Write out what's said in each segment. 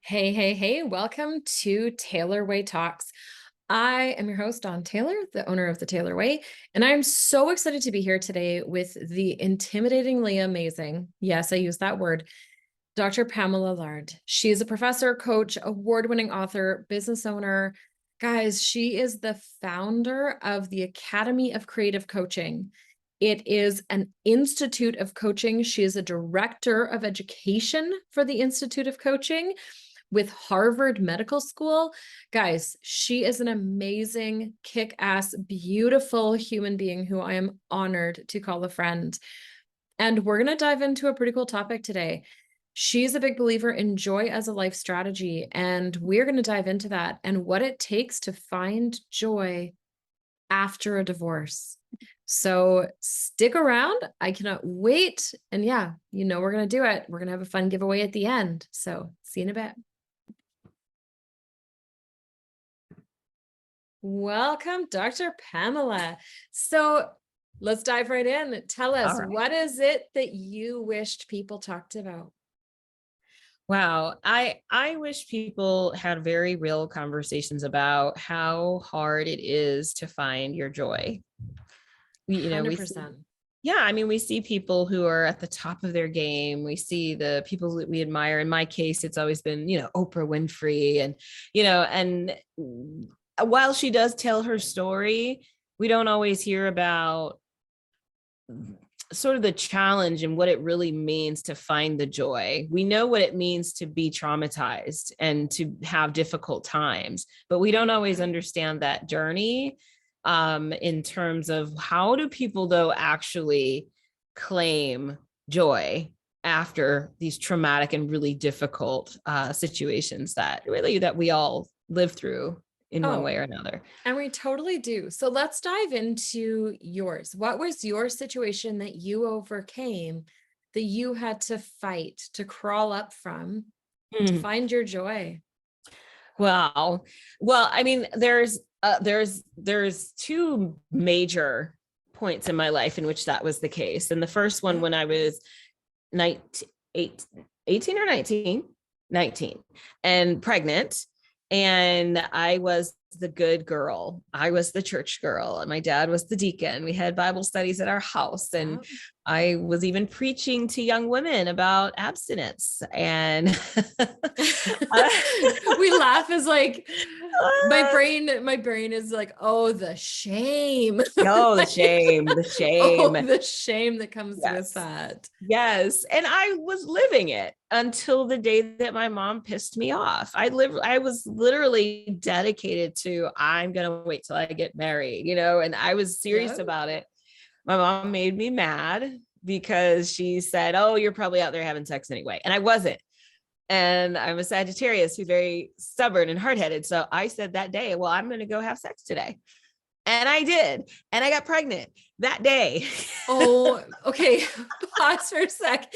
Hey, hey, hey, welcome to Taylor Way Talks. I am your host, Dawn Taylor, the owner of the Taylor Way, and I'm so excited to be here today with the intimidatingly amazing, yes, I use that word, Dr. Pamela Larde. She is a professor, coach, award-winning author, business owner. Guys, she is the founder of the Academy of Creative Coaching. It is an institute of coaching. She is a director of education for the Institute of Coaching with Harvard Medical School. Guys, she is an amazing, kick-ass, beautiful human being who I am honored to call a friend. And we're going to dive into a pretty cool topic today. She's a big believer in joy as a life strategy, and we're going to dive into that and what it takes to find joy after a divorce. So stick around. I cannot wait. And yeah, we're going to do it. We're going to have a fun giveaway at the end. So see you in a bit. Welcome, Dr. Pamela. So let's dive right in. Tell us, All right. what is it that you wished people talked about? Wow. I wish people had very real conversations about how hard it is to find your joy. We see, 100%. we see people who are at the top of their game. We see the people that we admire. In my case, it's always been, Oprah Winfrey and while she does tell her story, we don't always hear about sort of the challenge and what it really means to find the joy. We know what it means to be traumatized and to have difficult times, but we don't always understand that journey in terms of how do people though actually claim joy after these traumatic and really difficult situations that we all live through in one way or another. And we totally do. So let's dive into yours. What was your situation that you overcame, that you had to fight, to crawl up from, to find your joy? Wow. Well, there's two major points in my life in which that was the case. And the first one, when I was 18 or 19 and pregnant, and I was the good girl. I was the church girl, and my dad was the deacon. We had Bible studies at our house, and I was even preaching to young women about abstinence. And we laugh as like my brain is like, oh, the shame. Oh, the shame, the shame. Oh, the shame that comes Yes. with that. Yes. And I was living it until the day that my mom pissed me off. I was literally dedicated to, I'm going to wait till I get married, and I was serious about it. My mom made me mad because she said, oh, you're probably out there having sex anyway. And I wasn't. And I'm a Sagittarius who's very stubborn and hard-headed. So I said that day, well, I'm going to go have sex today. And I did. And I got pregnant that day. Oh, okay. Pause for a sec.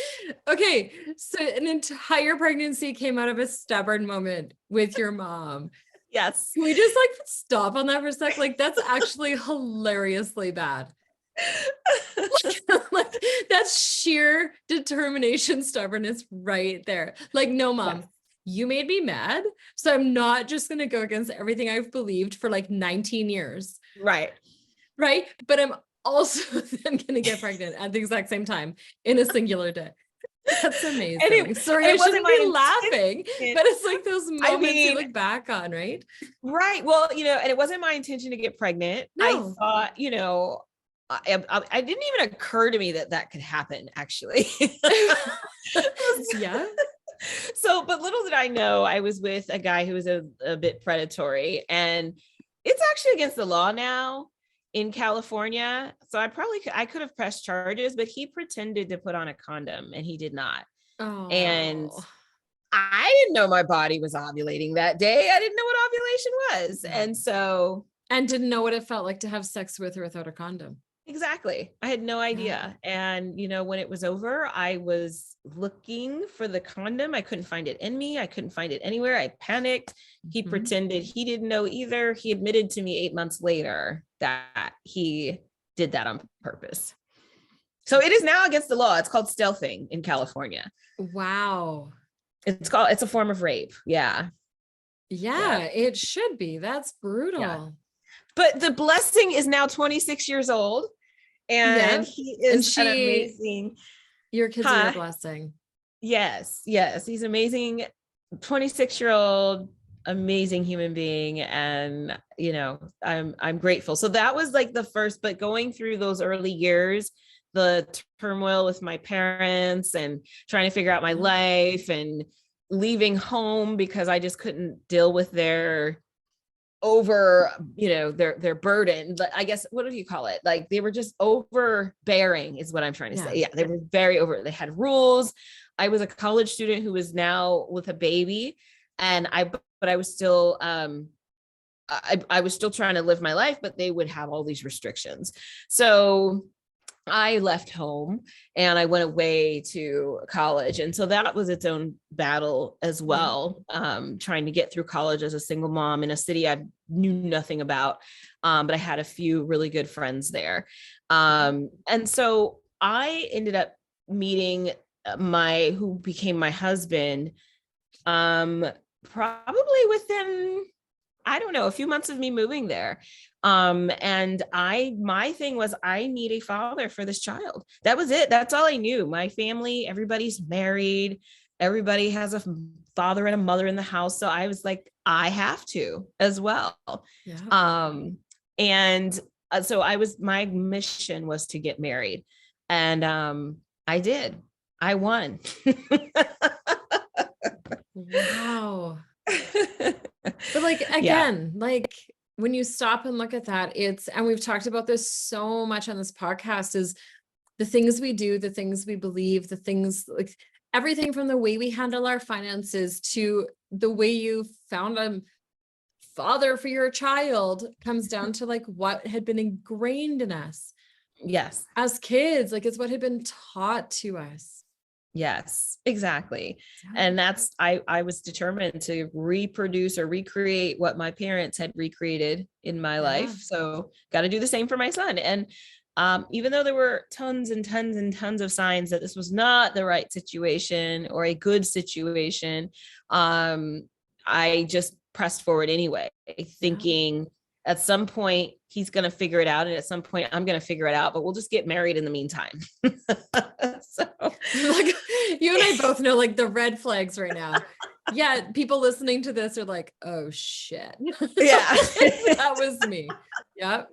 Okay. So an entire pregnancy came out of a stubborn moment with your mom. Yes. Can we just stop on that for a sec? That's actually hilariously bad. That's sheer determination, stubbornness right there. No, mom, yes. You made me mad. So I'm not just going to go against everything I've believed for 19 years. Right. Right. But I'm also then going to get pregnant at the exact same time in a singular day. That's amazing. Sorry, I shouldn't be laughing, but it's those moments you look back on, right? Right. Well, and it wasn't my intention to get pregnant. No. I thought, it didn't even occur to me that could happen, actually. Yeah. So, but little did I know, I was with a guy who was a bit predatory, and it's actually against the law now in California. So I could have pressed charges, but he pretended to put on a condom and he did not. Oh. And I didn't know my body was ovulating that day. I didn't know what ovulation was. And didn't know what it felt like to have sex with or without a condom. Exactly. I had no idea. Yeah. And, when it was over, I was looking for the condom. I couldn't find it in me. I couldn't find it anywhere. I panicked. He pretended he didn't know either. He admitted to me 8 months later that he did that on purpose. So it is now against the law. It's called stealthing in California. Wow. it's a form of rape. Yeah. Yeah, Yeah. it should be. That's Yeah. brutal. But the blessing is now 26 years old, Yeah. and he And is an amazing, your kids are your huh? blessing. Yes, yes. He's amazing, 26-year-old, amazing human being. And I'm grateful. So that was like the first, but going through those early years, the turmoil with my parents and trying to figure out my Yeah. life and leaving home because I just couldn't deal with their over, their burden. But I guess, what do you call it, like they were just overbearing is what I'm trying to say. Yeah. Yeah, they were very over, they had rules. I was a college student who was now with a baby, and but I was still I was still trying to live my life, but they would have all these restrictions. So I left home and I went away to college. And so that was its own battle as Yeah. well, trying to get through college as a single mom in a city I knew nothing about. But I had a few really good friends there. And so I ended up meeting who became my husband, probably within, I don't know, a few months of me moving there. And my thing was, I need a father for this child. That was it. That's all I knew. My family, everybody's married. Everybody has a father and a mother in the house. So I was like, I have to as well. Yeah. And so my mission was to get married. And I did. I won. Wow. But like Yeah. again, like when you stop and look at that, and we've talked about this so much on this podcast, is the things we do, the things we believe, the things like everything from the way we handle our finances to the way you found a father for your child comes down to like what had been ingrained in us Yes. as kids, like it's what had been taught to us. Yes, exactly. Yeah. And I was determined to reproduce or recreate what my parents had recreated in my Yeah. life. So got to do the same for my son. And even though there were tons and tons and tons of signs that this was not the right situation or a good situation, I just pressed forward anyway, Yeah. thinking at some point he's going to figure it out. And at some point I'm going to figure it out, but we'll just get married in the meantime. So Like you and I both know like the red flags right now. Yeah, people listening to this are like, oh shit. yeah. That was me. Yep.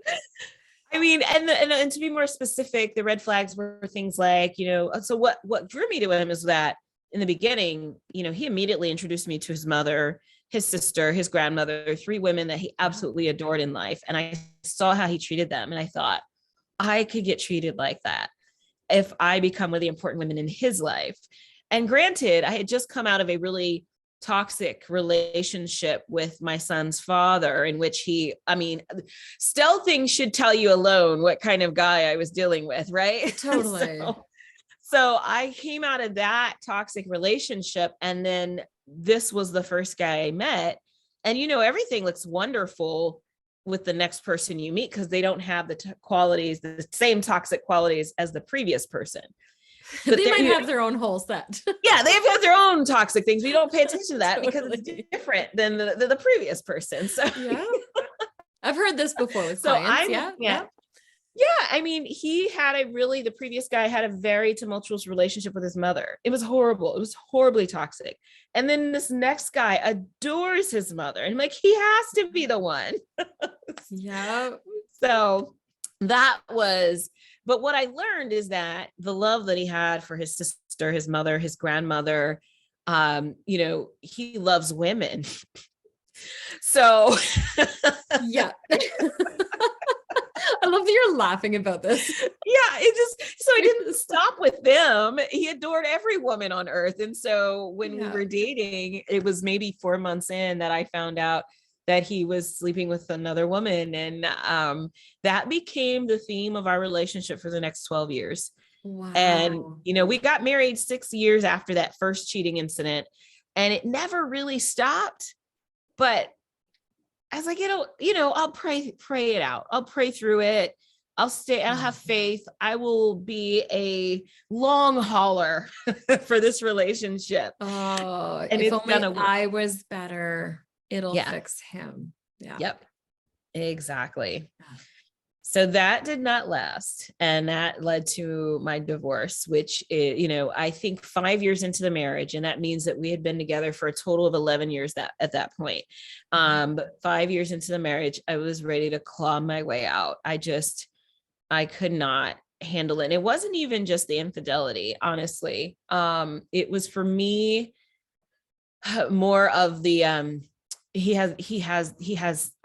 I mean, and to be more specific, the red flags were things like, so what drew me to him is that in the beginning, he immediately introduced me to his mother, his sister, his grandmother, three women that he Yeah. absolutely adored in life. And I saw how he treated them. And I thought, I could get treated like that if I become one of the important women in his life. And granted, I had just come out of a really toxic relationship with my son's father, in which stealthing should tell you alone what kind of guy I was dealing with, right? Totally. So I came out of that toxic relationship, and then this was the first guy I met. And everything looks wonderful with the next person you meet because they don't have the same toxic qualities as the previous person. But They might have their own whole set. yeah, they've got their own toxic things. We don't pay attention to that because it's Totally. different than the previous person. So Yeah. I've heard this before with so clients. I'm Yeah. yeah. Yeah. Yeah, I mean, the previous guy had a very tumultuous relationship with his mother. It was horrible. It was horribly toxic. And then this next guy adores his mother. And I'm like, he has to be the one. Yeah. So but what I learned is that the love that he had for his sister, his mother, his grandmother, he loves women. So Yeah. I love that you're laughing about this. so he didn't stop with them. He adored every woman on earth. And so when we Yeah. were dating, it was maybe 4 months in that I found out that he was sleeping with another woman. And that became the theme of our relationship for the next 12 years. And, Wow. we got married 6 years after that first cheating incident, and it never really stopped. But I was like, I'll pray it out. I'll pray through it. I'll stay, I'll have faith. I will be a long hauler for this relationship. Oh, And if it's only gonna work. I was better, it'll Yeah. fix him. Yeah. Yep. Exactly. Yeah. So that did not last. And that led to my divorce, which is, I think 5 years into the marriage. And that means that we had been together for a total of 11 years that at that point. But 5 years into the marriage, I was ready to claw my way out. I could not handle it. And it wasn't even just the infidelity, honestly. It was for me more of the he has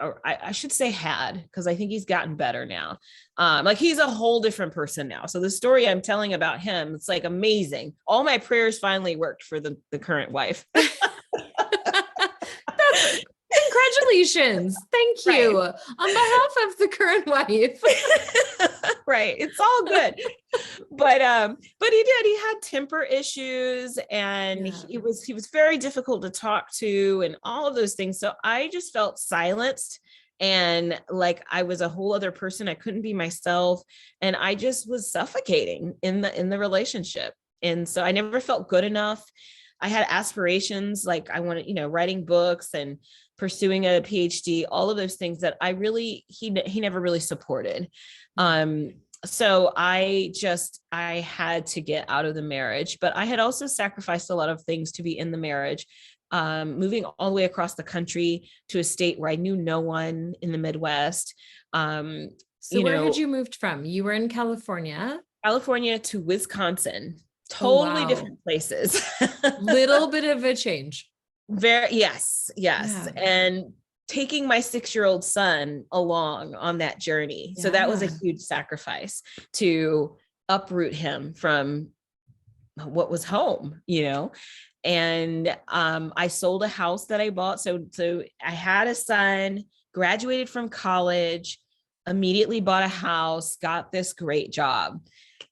or I should say had, because I think he's gotten better now. Like he's a whole different person now. So the story I'm telling about him, it's like amazing. All my prayers finally worked for the current wife. That's congratulations. Thank Right. you. On behalf of the current wife. Right. It's all good. But he had temper issues, and Yeah. he was very difficult to talk to, and all of those things. So I just felt silenced, and like I was a whole other person. I couldn't be myself, and I just was suffocating in the relationship. And so I never felt good enough. I had aspirations, like I wanted, writing books and pursuing a PhD, all of those things that he never really supported. So I had to get out of the marriage, but I had also sacrificed a lot of things to be in the marriage. Moving all the way across the country to a state where I knew no one in the Midwest. So where had you moved from? You were in California. California to Wisconsin, Oh, totally wow. different places. Little bit of a change. Yes. Yeah. And taking my 6-year-old son along on that journey. So that was a Yeah. huge sacrifice to uproot him from what was home, and I sold a house that I bought. So I had a son, graduated from college, immediately bought a house, got this great job.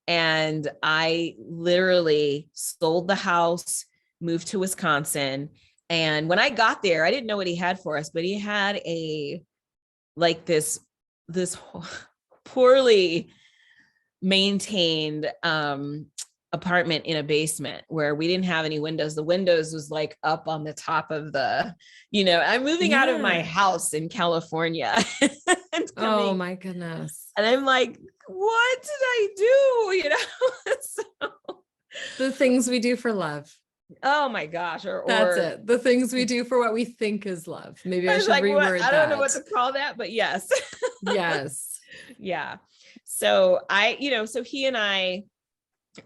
And I literally sold the house, moved to Wisconsin. And when I got there, I didn't know what he had for us, but he had this poorly maintained apartment in a basement where we didn't have any windows. The windows was like up on the top of I'm moving out of my Yeah. house in California. Oh my goodness. And I'm like, what did I do? So, The things we do for love. oh my gosh. That's Or it. The things we do for what we think is love. Maybe I I was should like, what? reword I don't know that. what to call that, but yes. Yes. Yeah. So so he and I,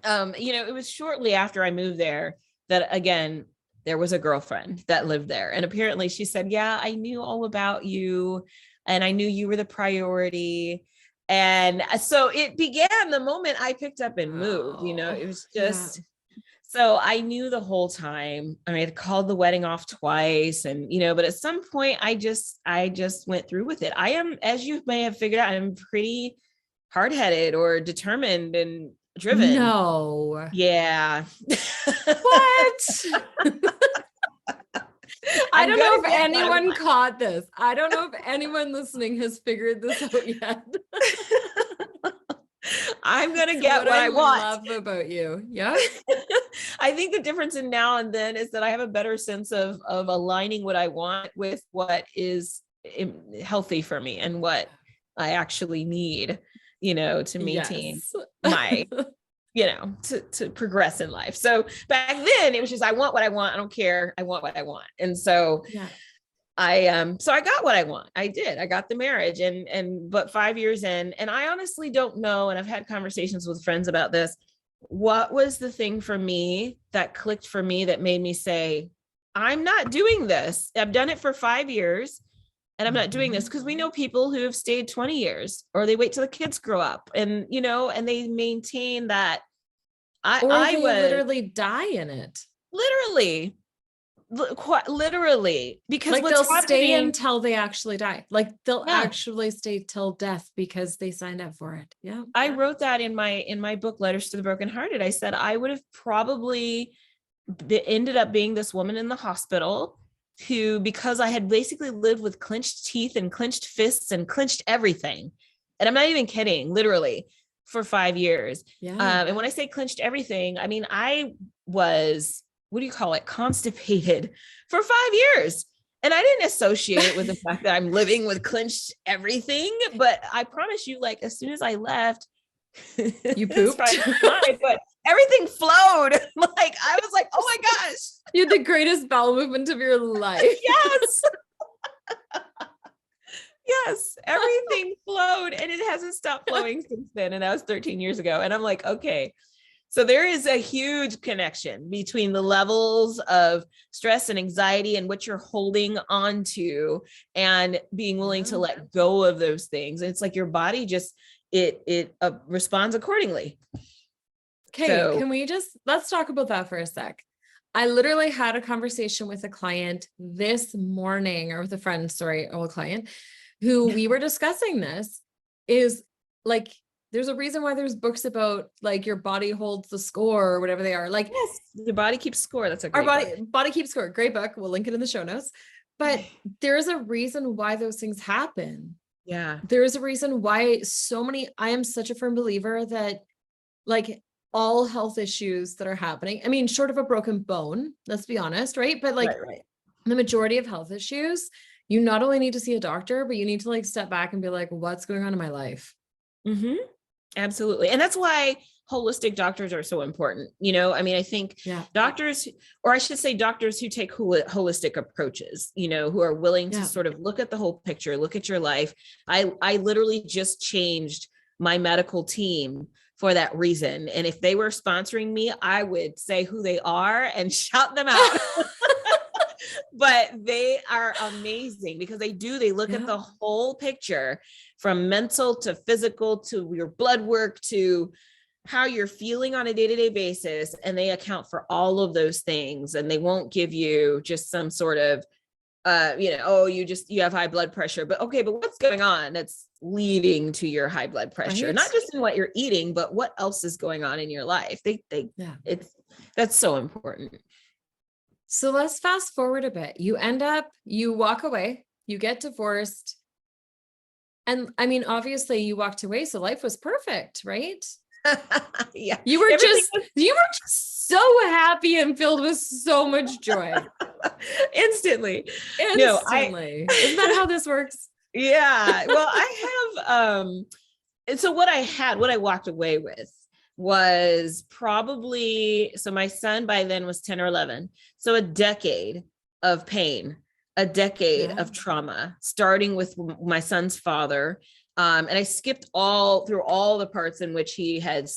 it was shortly after I moved there that again, there was a girlfriend that lived there. And apparently she said, yeah, I knew all about you and I knew you were the priority. And so it began the moment I picked up and moved, Oh, it was yeah. just, so I knew the whole time. I had called the wedding off twice and, but at some point I just went through with it. I am, as you may have figured out, I'm pretty hard-headed or determined and driven. No. Yeah. What? I I'm don't know gonna if get what I anyone want. caught this. I don't know if anyone listening has figured this out yet. I'm gonna It's get what what I I want. love about you. Yeah. I think the difference in now and then is that I have a better sense of aligning what I want with what is healthy for me and what I actually need, to maintain Yes. my, to progress in life. So back then it was just, I want what I want. I don't care. I want what I want. And so Yeah. so I got what I want. I did. I got the marriage but 5 years in, and I honestly don't know. And I've had conversations with friends about this. What was the thing for me that clicked for me that made me say, I'm not doing this. I've done it for 5 years and I'm not doing this, because we know people who have stayed 20 years or they wait till the kids grow up and, and they maintain that. Or I they was literally die in it. literally, quite literally, because Like what's they'll stay happening. until they actually die. Like they'll Yeah. actually stay till death because they signed up for it. Yeah. I wrote that in my book, Letters to the Brokenhearted. I said I would have probably ended up being this woman in the hospital who, because I had basically lived with clenched teeth and clenched fists and clenched everything And I'm not even kidding, literally for 5 years. Yeah. And when I say clinched everything, I mean, I was, what do you call it? Constipated for 5 years. And I didn't associate it with the fact that I'm living with clinched everything. But I promise you, like, as soon as I left, You it's pooped. probably not, but everything flowed. Like, I was like, oh my gosh. You had the greatest bowel movement of your life. Yes. Yes, everything flowed and it hasn't stopped flowing since then. And that was 13 years ago. And I'm like, okay. So there is a huge connection between the levels of stress and anxiety and what you're holding on to and being willing to let go of those things. And it's like your body just, it responds accordingly. Okay, So can we let's talk about that for a sec. I literally had a conversation with a client this morning, or with a friend, sorry, or a client, who we were discussing this, is like, there's a reason why there's books about like your body holds the score or whatever they are. Like, yes, your body keeps score. That's a our great book. body keeps score. Great book. We'll link it in the show notes. But there's a reason why those things happen. Yeah. There's a reason why I am such a firm believer that, like, all health issues that are happening, I mean, short of a broken bone, let's be honest, right? But like, Right. the majority of health issues, you not only need to see a doctor, but you need to like step back and be like, what's going on in my life? Mm-hmm. Absolutely. And that's why holistic doctors are so important. I mean, I think doctors, or I should say doctors who take holistic approaches, who are willing to sort of look at the whole picture, look at your life. I literally just changed my medical team for that reason. And if they were sponsoring me, I would say who they are and shout them out. But they are amazing because they look at the whole picture, from mental to physical to your blood work to how you're feeling on a day-to-day basis. And they account for all of those things. And they won't give you just some sort of, you have high blood pressure, but okay, but what's going on that's leading to your high blood pressure? Right? Not just in what you're eating, but what else is going on in your life. That's so important. So let's fast forward a bit. You walk away, you get divorced. And I mean, obviously you walked away, so life was perfect, right? Yeah. You were just so happy and filled with so much joy. Instantly. Isn't that how this works? Yeah. Well, I have, and so what I walked away with was probably, so my son by then was 10 or 11. So a decade of pain, a decade of trauma, starting with my son's father. And I skipped through all the parts in which he had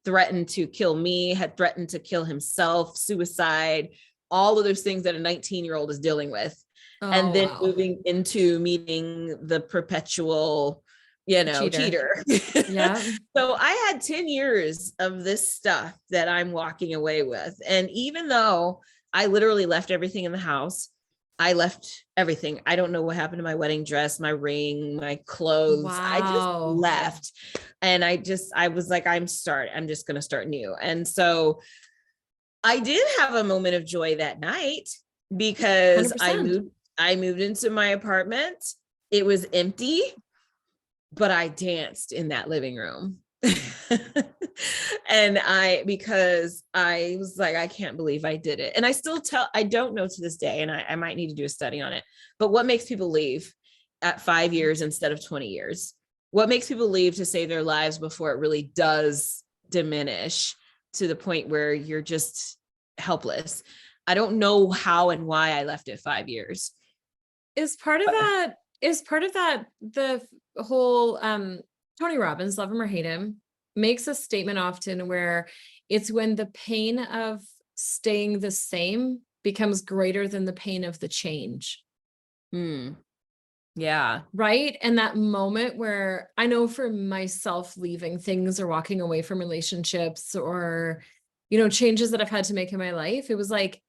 threatened to kill me, had threatened to kill himself, suicide, all of those things that a 19-year-old is dealing with. And then moving into meeting the perpetual, cheater. Yeah. So I had 10 years of this stuff that I'm walking away with. And even though I literally left everything in the house, I left everything. I don't know what happened to my wedding dress, my ring, my clothes. Wow. I just left. And I was like, I'm just going to start new. And so I did have a moment of joy that night because 100%. I moved into my apartment. It was empty, but I danced in that living room. And because I was like, I can't believe I did it. And I don't know to this day, and I might need to do a study on it, but what makes people leave at 5 years instead of 20 years? What makes people leave to save their lives before it really does diminish to the point where you're just helpless? I don't know how and why I left at 5 years. Is part of that the whole Tony Robbins, love him or hate him, makes a statement often where it's when the pain of staying the same becomes greater than the pain of the change. Yeah. Right. And that moment where I know for myself, leaving things or walking away from relationships or, changes that I've had to make in my life, it was like,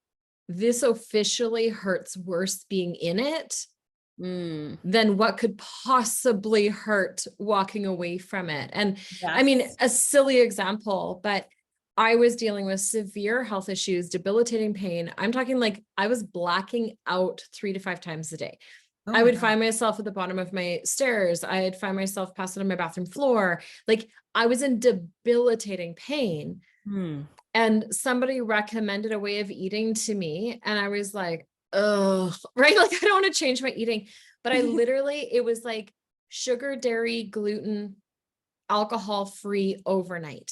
this officially hurts worse being in it than what could possibly hurt walking away from it. And I mean, a silly example, but I was dealing with severe health issues, debilitating pain. I'm talking like I was blacking out 3 to 5 times a day. Oh I my would God. find myself at the bottom of my stairs. I'd find myself passing on my bathroom floor. Like I was in debilitating pain. Hmm. And somebody recommended a way of eating to me. And I was like, oh, right. Like I don't want to change my eating. But I literally, it was like sugar, dairy, gluten, alcohol free overnight,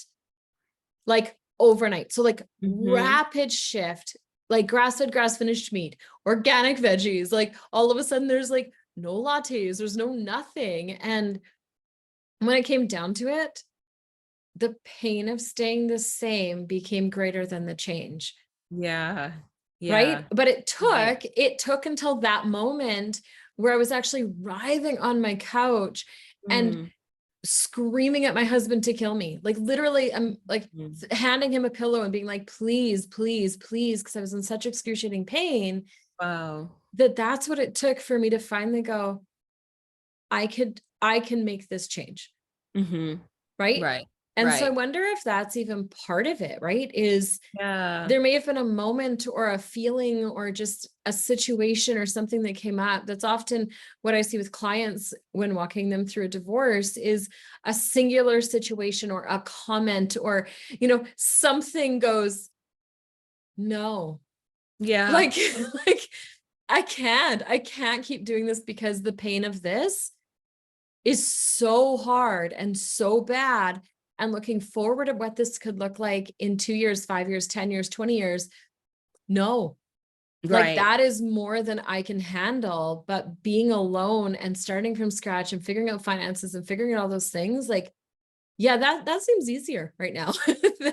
like overnight. So like Hmm. rapid shift, like grass-fed, grass-finished meat, organic veggies, like all of a sudden there's like no lattes, there's no nothing. And when it came down to it, the pain of staying the same became greater than the change. Yeah. Right. Yeah. But Right. it took until that moment where I was actually writhing on my couch and Mm. screaming at my husband to kill me. Like literally, I'm like Mm. handing him a pillow and being like, please, please, please, because I was in such excruciating pain Wow. that that's what it took for me to finally go, I can make this change. Hmm. Right. Right. And so I Right. wonder if that's even part of it, right? Is Yeah. there may have been a moment or a feeling or just a situation or something that came up. That's often what I see with clients when walking them through a divorce is a singular situation or a comment or, something goes, no, Yeah. like, like I can't keep doing this because the pain of this is so hard and so bad. And looking forward at what this could look like in 2 years, 5 years, 10 years, 20 years. No, like Right. that is more than I can handle, but being alone and starting from scratch and figuring out finances and figuring out all those things, like, yeah, that seems easier right now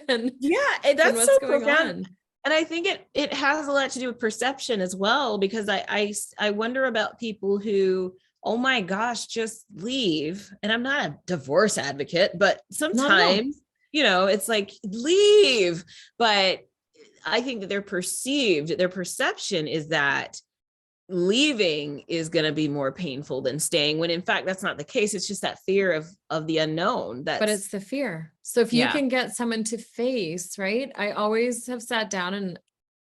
than Yeah, and than that's so what's going profound. on. And I think it has a lot to do with perception as well, because I wonder about people who, oh my gosh, just leave. And I'm not a divorce advocate, but Not at all. sometimes, it's like leave. But I think that their perception is that leaving is going to be more painful than staying, when in fact that's not the case. It's just that fear of the unknown. But That's it's the fear. So if you yeah. can get someone to face, right? I always have sat down and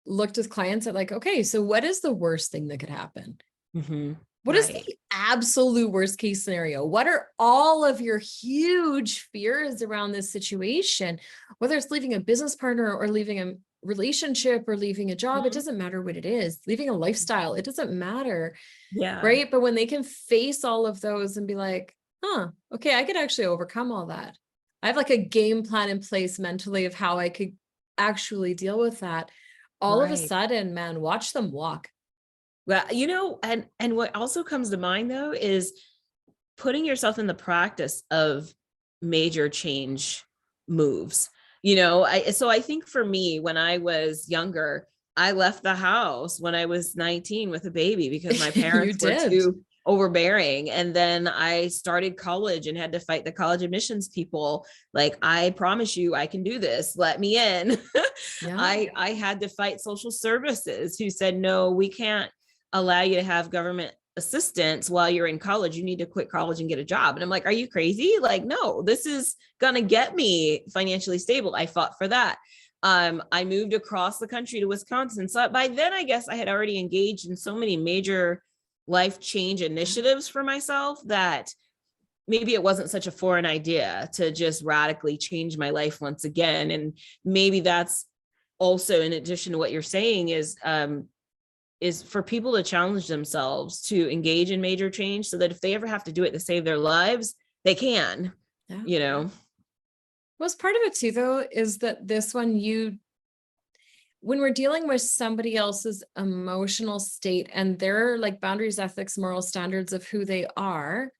looked with clients at like, okay, so what is the worst thing that could happen? Hmm. What is Right. the absolute worst case scenario? What are all of your huge fears around this situation? Whether it's leaving a business partner or leaving a relationship or leaving a job, it Mhm. doesn't matter what it is. Leaving a lifestyle, it doesn't matter. Yeah. Right. But when they can face all of those and be like, huh, okay, I could actually overcome all that. I have like a game plan in place mentally of how I could actually deal with that. All of a Right. sudden, man, watch them walk. Well, and what also comes to mind though is putting yourself in the practice of major change moves. I think for me, when I was younger, I left the house when I was 19 with a baby because my You parents were did. too overbearing. And then I started college and had to fight the college admissions people. Like, I promise you, I can do this. Let me in. Yeah. I had to fight social services who said, no, we can't allow you to have government assistance while you're in college. You need to quit college and get a job. And I'm like, are you crazy? Like, no, this is gonna get me financially stable. I fought for that. I moved across the country to Wisconsin. So by then, I guess I had already engaged in so many major life change initiatives for myself that maybe it wasn't such a foreign idea to just radically change my life once again. And maybe that's also, in addition to what you're saying, is for people to challenge themselves to engage in major change so that if they ever have to do it to save their lives, they can, Yeah. you know? Well, part of it too, though, is that this one, when we're dealing with somebody else's emotional state and their like boundaries, ethics, moral standards of who they are,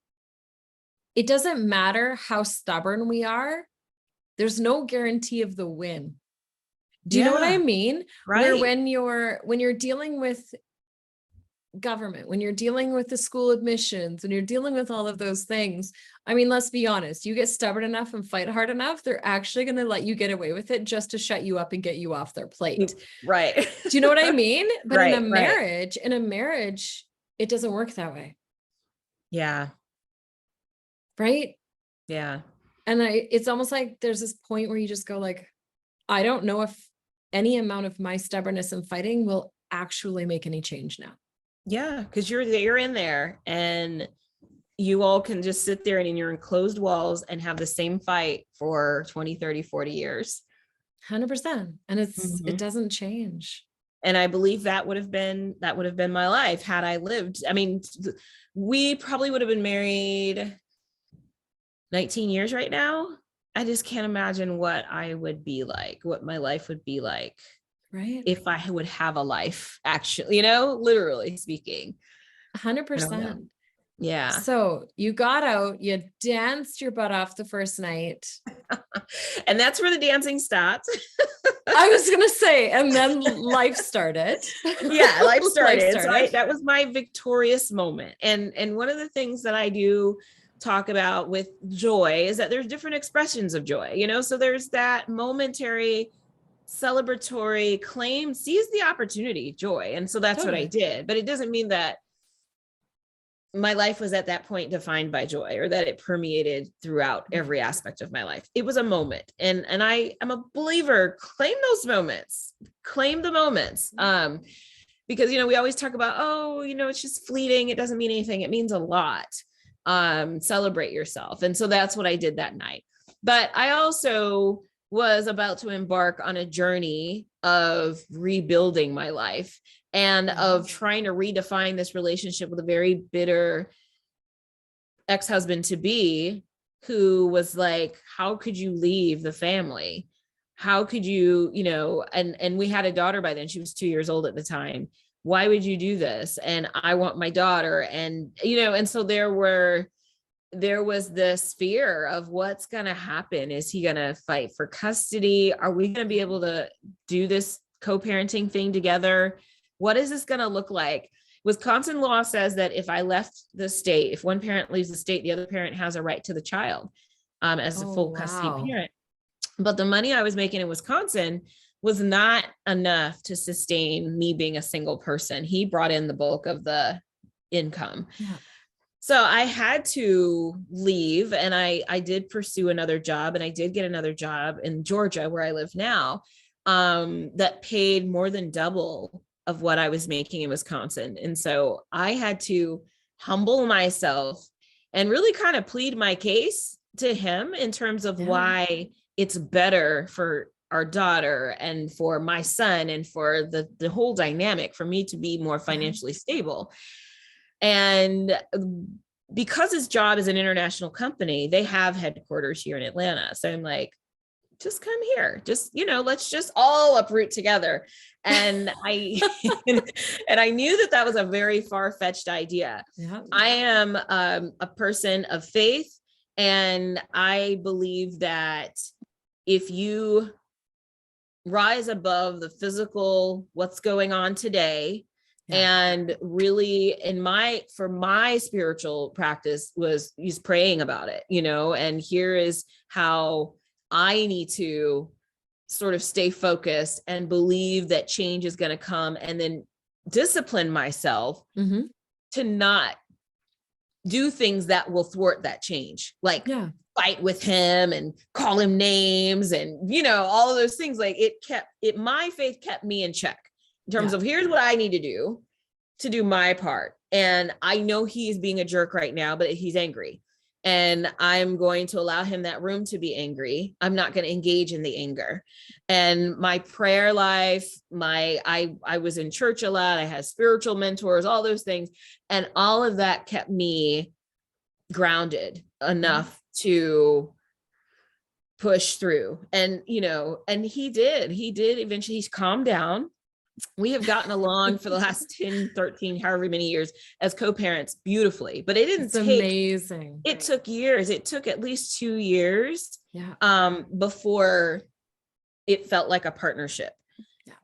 it doesn't matter how stubborn we are. There's no guarantee of the win. Do you know what I Yeah, mean? Where right. when you're dealing with government, when you're dealing with the school admissions, when you're dealing with all of those things, I mean, let's be honest, you get stubborn enough and fight hard enough, they're actually going to let you get away with it just to shut you up and get you off their plate. Right. Do you know what I mean? But Right, right. in a marriage, it doesn't work that way, Yeah, right? yeah. And it's almost like there's this point where you just go like, I don't know if any amount of my stubbornness and fighting will actually make any change now. Yeah, because you're in there and you all can just sit there and in your enclosed walls and have the same fight for 20, 30, 40 years. 100%. And it Mhm. doesn't change. And I believe that would have been my life had I lived. I mean, we probably would have been married 19 years right now. I just can't imagine what I would be like, what my life would be like Right? if I would have a life, actually, literally speaking. I don't know. 100%. Yeah. So you got out, you danced your butt off the first night. And that's where the dancing stopped. I was gonna say, and then life started. Yeah, life Life started. So started. that was my victorious moment. And one of the things that I do talk about with joy is that there's different expressions of joy, so there's that momentary celebratory claim, seize the opportunity joy. And so that's what I Totally. did. But it doesn't mean that my life was at that point defined by joy or that it permeated throughout every aspect of my life. It was a moment. And I am a believer, claim those moments, claim the moments. Because we always talk about, oh, it's just fleeting, it doesn't mean anything, it means a lot. Celebrate yourself. And so that's what I did that night. But I also was about to embark on a journey of rebuilding my life and of trying to redefine this relationship with a very bitter ex-husband to be, who was like, how could you leave the family? How could you, and we had a daughter by then, she was 2 years old at the time. Why would you do this? And I want my daughter. And, and so there was this fear of what's going to happen. Is he going to fight for custody? Are we going to be able to do this co-parenting thing together? What is this going to look like? Wisconsin law says that if I left the state, if one parent leaves the state, the other parent has a right to the child as a Oh, full custody wow. parent. But the money I was making in Wisconsin was not enough to sustain me being a single person. He brought in the bulk of the income. Yeah. So I had to leave, and I did pursue another job, and I did get another job in Georgia where I live now, that paid more than double of what I was making in Wisconsin. And so I had to humble myself and really kind of plead my case to him in terms of Yeah. why it's better for our daughter and for my son and for the whole dynamic for me to be more Yeah. financially stable. And because his job is an international company, they have headquarters here in Atlanta. So I'm like, just come here, just, let's just all uproot together. And I, and I knew that was a very far-fetched idea. Yeah. I am a person of faith. And I believe that if you rise above the physical, what's going on today, Yeah. and really for my spiritual practice was he's praying about it, and here is how I need to sort of stay focused and believe that change is going to come, and then discipline myself to not do things that will thwart that change, like fight with him and call him names and, all of those things. Like my faith kept me in check in terms of here's what I need to do my part. And I know he is being a jerk right now, but he's angry. And I'm going to allow him that room to be angry. I'm not going to engage in the anger. And my prayer life, I was in church a lot. I had spiritual mentors, all those things. And all of that kept me grounded enough to push through. And, and he did eventually. He's calmed down. We have gotten along for the last 10, 13, however many years as co-parents beautifully, but it didn't amazing. It took years. It took at least 2 years before it felt like a partnership.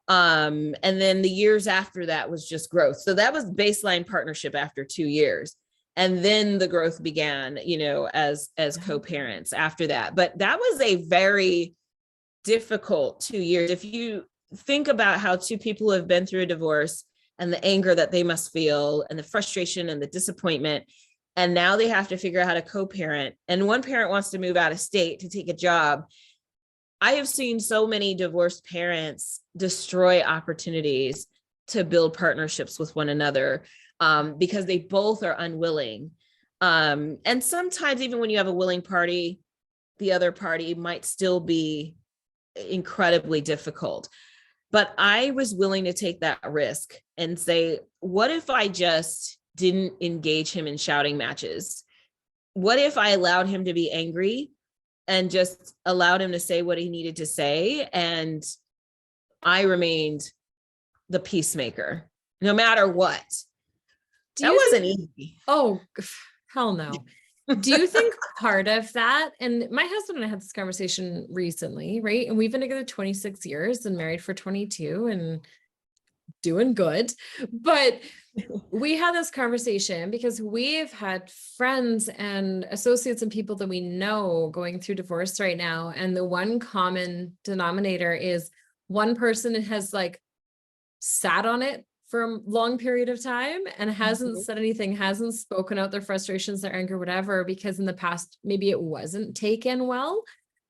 And then the years after that was just growth. So that was baseline partnership after 2 years. And then the growth began, as co-parents after that. But that was a very difficult 2 years. If you think about how two people have been through a divorce and the anger that they must feel and the frustration and the disappointment, and now they have to figure out how to co-parent, and one parent wants to move out of state to take a job. I have seen so many divorced parents destroy opportunities to build partnerships with one another. because they both are unwilling. And sometimes even when you have a willing party, the other party might still be incredibly difficult. But I was willing to take that risk and say, what if I just didn't engage him in shouting matches? What if I allowed him to be angry and just allowed him to say what he needed to say? And I remained the peacemaker, no matter what. Do That you think, wasn't easy. oh, hell no. Do you think part of that, and my husband and I had this conversation recently, right? And we've been together 26 years and married for 22 and doing good. But we had this conversation because we've had friends and associates and people that we know going through divorce right now. And the one common denominator is one person has like sat on it for a long period of time and hasn't said anything, hasn't spoken out their frustrations, their anger, whatever, because in the past, maybe it wasn't taken well.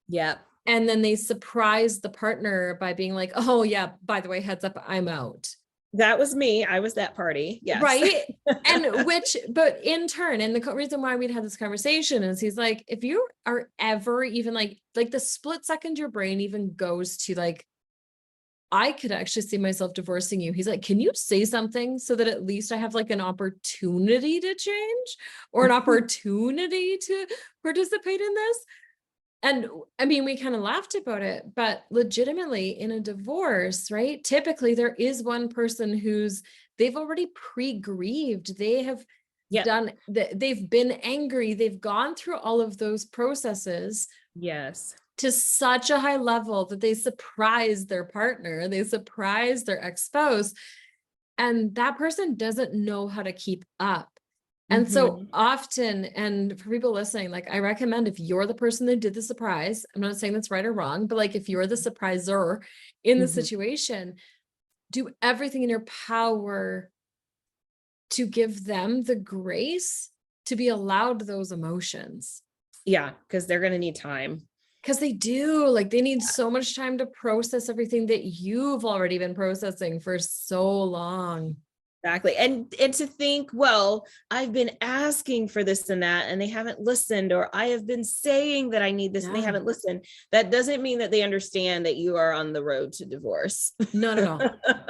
Yeah. And then they surprise the partner by being like, oh yeah, by the way, heads up, I'm out. That was me. I was that party. Yes. Right. And but in turn, and the reason why we'd had this conversation is he's like, if you are ever even like the split second your brain even goes to like, I could actually see myself divorcing you. He's like, can you say something so that at least I have like an opportunity to change or an opportunity to participate in this? And I mean, we kind of laughed about it, but legitimately in a divorce, right? Typically there is one person they've already pre-grieved. They have they've been angry. They've gone through all of those processes. Yes. To such a high level that they surprise their partner, they surprise their ex-spouse, and that person doesn't know how to keep up. And so often, and for people listening, like I recommend if you're the person that did the surprise, I'm not saying that's right or wrong, but like if you're the surpriser in the situation, do everything in your power to give them the grace to be allowed those emotions. Yeah, because they're going to need time. Because they do, like they need so much time to process everything that you've already been processing for so long. Exactly. And to think, well, I've been asking for this and that, and they haven't listened, or I have been saying that I need this and they haven't listened. That doesn't mean that they understand that you are on the road to divorce. Not at all.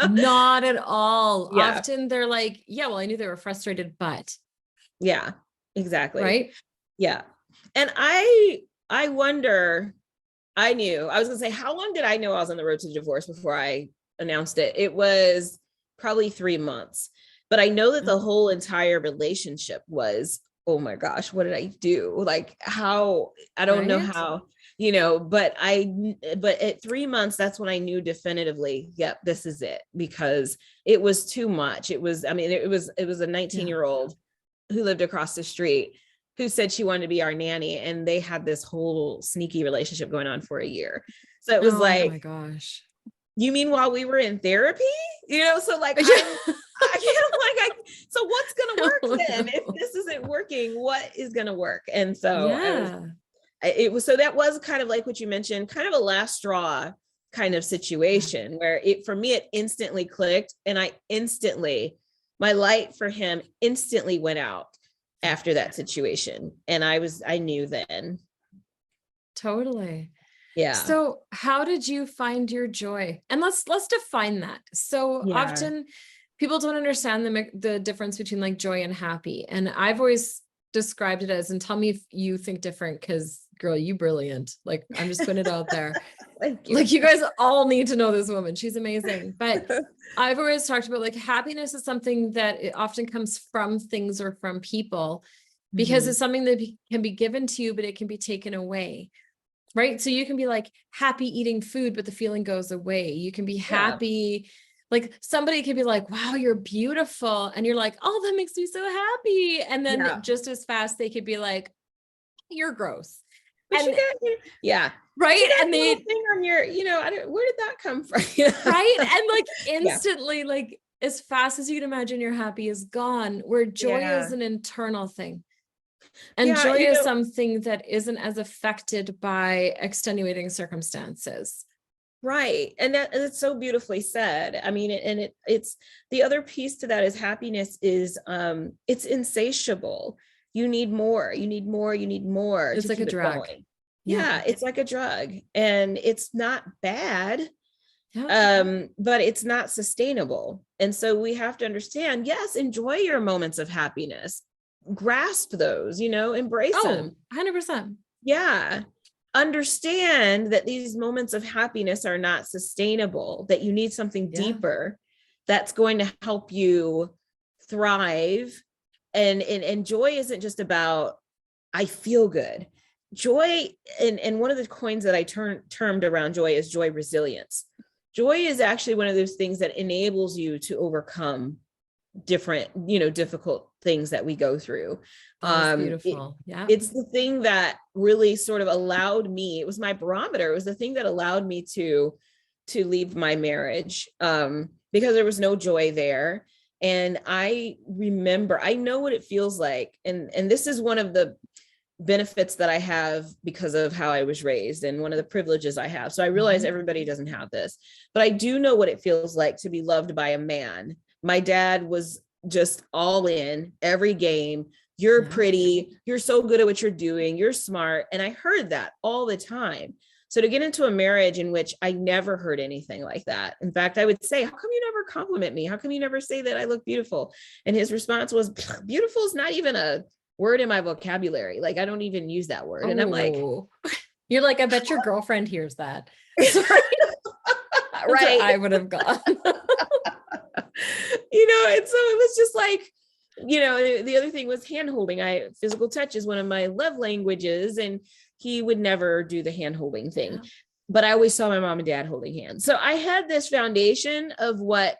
Not at all. Yeah. Often they're like, yeah, well, I knew they were frustrated, but. Yeah, exactly. Right. Yeah. And I wonder, I was going to say, how long did I know I was on the road to divorce before I announced it? It was probably 3 months, but I know that the whole entire relationship was, oh my gosh, what did I do? Like how, I don't know how, but at 3 months, that's when I knew definitively, yep, this is it, because it was too much. It was a 19-year-old who lived across the street who said she wanted to be our nanny, and they had this whole sneaky relationship going on for a year. So it was like, oh my gosh. You mean while we were in therapy? So like, so what's going to work then? If this isn't working, what is going to work? And so so that was kind of like what you mentioned, kind of a last straw kind of situation where for me, it instantly clicked, and my light for him instantly went out after that situation. And I knew then. Totally. Yeah. So how did you find your joy? And let's define that. So often people don't understand the difference between like joy and happy. And I've always described it as, and tell me if you think different, because girl, you brilliant. Like I'm just putting it out there. Thank you. Like you guys all need to know this woman. She's amazing. But I've always talked about like happiness is something that it often comes from things or from people, because it's something that can be given to you, but it can be taken away. Right. So you can be like happy eating food, but the feeling goes away. You can be happy. Like somebody could be like, wow, you're beautiful. And you're like, oh, that makes me so happy. And then just as fast, they could be like, you're gross. But and right. And they thing on your, where did that come from? Right. And like instantly, like as fast as you can imagine, your happy is gone, where joy is an internal thing. And joy is something that isn't as affected by extenuating circumstances. Right. And it's so beautifully said. I mean, it's the other piece to that is happiness is it's insatiable. You need more, you need more, you need more It's to like a keep it drug. going. Yeah. Yeah, it's like a drug and it's not bad, Yeah. but it's not sustainable. And so we have to understand, yes, enjoy your moments of happiness, grasp those, embrace Oh, them. 100%. Yeah. Understand that these moments of happiness are not sustainable, that you need something Yeah. deeper that's going to help you thrive. And joy isn't just about, I feel good. Joy, and one of the coins that I termed around joy is joy resilience. Joy is actually one of those things that enables you to overcome different, difficult things that we go through. That is It, beautiful. Yeah. it's the thing that really sort of allowed me, it was my barometer, it was the thing that allowed me to leave my marriage, because there was no joy there. And I remember, I know what it feels like, and this is one of the benefits that I have because of how I was raised and one of the privileges I have. So I realize everybody doesn't have this, but I do know what it feels like to be loved by a man. My dad was just all in every game. You're Yeah. pretty, you're so good at what you're doing, you're smart. And I heard that all the time. So to get into a marriage in which I never heard anything like that. In fact, I would say, how come you never compliment me? How come you never say that I look beautiful? And his response was, beautiful is not even a word in my vocabulary. Like, I don't even use that word. And I'm like, Oh, you're like, I bet your girlfriend hears that. Sorry. That's where right. I would have gone. And so it was just like, the other thing was hand holding. Physical touch is one of my love languages, and he would never do the hand holding thing. Yeah. But I always saw my mom and dad holding hands. So I had this foundation of what,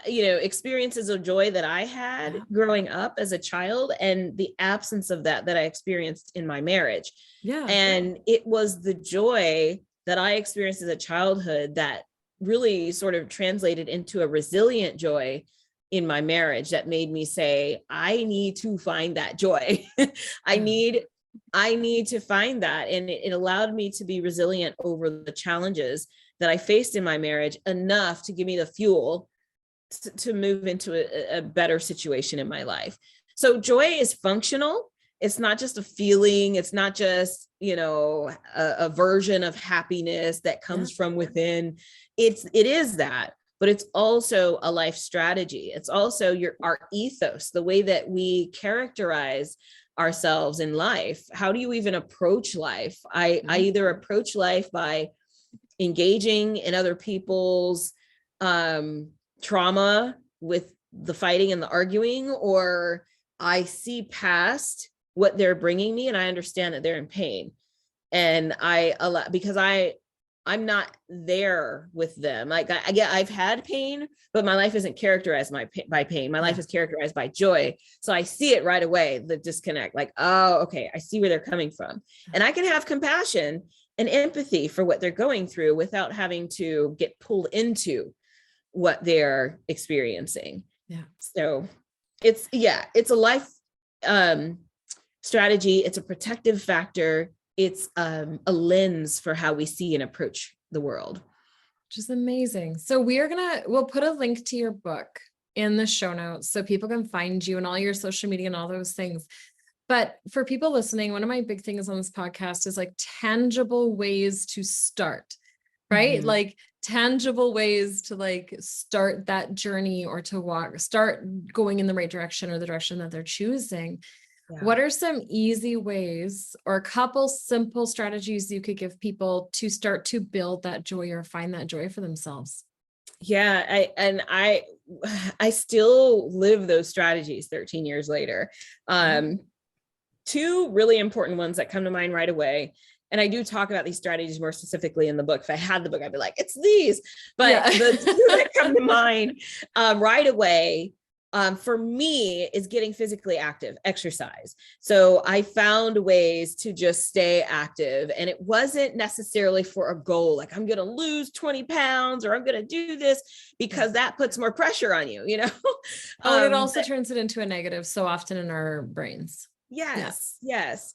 experiences of joy that I had Yeah. growing up as a child, and the absence of that I experienced in my marriage. Yeah. And it was the joy that I experienced as a childhood that really sort of translated into a resilient joy in my marriage that made me say, I need to find that joy. I Yeah. need to find that. And it allowed me to be resilient over the challenges that I faced in my marriage, enough to give me the fuel to move into a better situation in my life. So joy is functional. It's not just a feeling. It's not just, a version of happiness that Yeah. comes from within. It is that, but it's also a life strategy. It's also our ethos, the way that we characterize ourselves in life. How do you even approach life? I either approach life by engaging in other people's trauma with the fighting and the arguing, or I see past what they're bringing me and I understand that they're in pain, and I allow, because I'm not there with them. Like I've had pain, but my life isn't characterized by pain. My life is characterized by joy. So I see it right away, the disconnect, like, oh, okay, I see where they're coming from. And I can have compassion and empathy for what they're going through without having to get pulled into what they're experiencing. Yeah. So it's a life strategy. It's a protective factor. It's a lens for how we see and approach the world. Which is amazing. So we'll put a link to your book in the show notes so people can find you and all your social media and all those things. But for people listening, one of my big things on this podcast is like tangible ways to start, right? Mm-hmm. Like tangible ways to like start that journey or to start going in the right direction or the direction that they're choosing. Yeah. What are some easy ways or a couple simple strategies you could give people to start to build that joy or find that joy for themselves? Yeah, I still live those strategies 13 years later. Two really important ones that come to mind right away. And I do talk about these strategies more specifically in the book. If I had the book, I'd be like, it's these. But the two that come to mind right away, for me, is getting physically active, exercise. So I found ways to just stay active. And it wasn't necessarily for a goal, like I'm going to lose 20 pounds or I'm going to do this, because that puts more pressure on you, and it also turns it into a negative so often in our brains. Yes.